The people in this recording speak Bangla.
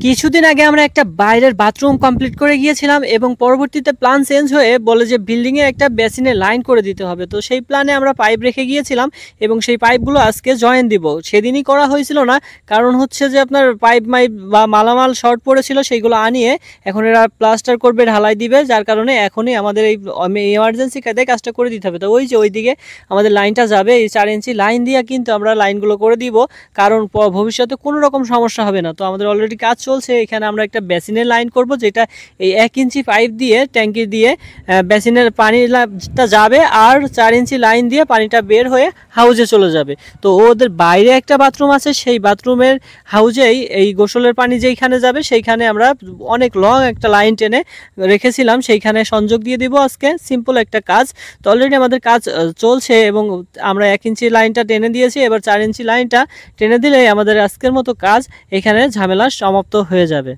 কিছুদিন আগে আমরা একটা বাইরের বাথরুম কমপ্লিট করে গিয়েছিলাম এবং পরবর্তীতে প্ল্যান চেঞ্জ হয়ে বলে যে বিল্ডিংয়ে একটা বেসিনে লাইন করে দিতে হবে। তো সেই প্ল্যানে আমরা পাইপ রেখে গিয়েছিলাম এবং সেই পাইপগুলো আজকে জয়েন দিব। সেদিনই করা হয়েছিল না, কারণ হচ্ছে যে আপনার পাইপ মাইপ বা মালামাল শর্ট পড়েছিল, সেইগুলো আনিয়ে এখন এরা প্লাস্টার করবে, ঢালাই দিবে, যার কারণে এখনই আমাদের এই এমার্জেন্সি কায়দায় কাজটা করে দিতে হবে। তো ওই যে ওইদিকে আমাদের লাইনটা যাবে, এই 4 ইঞ্চি লাইন দিয়ে কিন্তু আমরা লাইনগুলো করে দিব, কারণ ভবিষ্যতে কোনো রকম সমস্যা হবে না। তো আমাদের অলরেডি কাজ চলছে। এখানে আমরা একটা বেসিনের লাইন করব, যেটা এই 1 ইঞ্চি পাইপ দিয়ে ট্যাঙ্কি দিয়ে বেসিনের পানিটা যাবে আর 4 ইঞ্চি লাইন দিয়ে পানিটা বের হয়ে হাউজে চলে যাবে। তো ওদের বাইরে একটা বাথরুম আছে, সেই বাথরুমের হাউজেই এই গোসলের পানি যেইখানে যাবে সেইখানে আমরা অনেক লং একটা লাইন টেনে রেখেছিলাম, সেইখানে সংযোগ দিয়ে দিব আজকে। সিম্পল একটা কাজ। তো অলরেডি আমাদের কাজ চলছে এবং আমরা 1 ইঞ্চি লাইনটা টেনে দিয়েছি, এবার 4 ইঞ্চি লাইনটা টেনে দিলেই আমাদের আজকের মতো কাজ এখানে ঝামেলা সমাপ্ত হয়ে যাবে।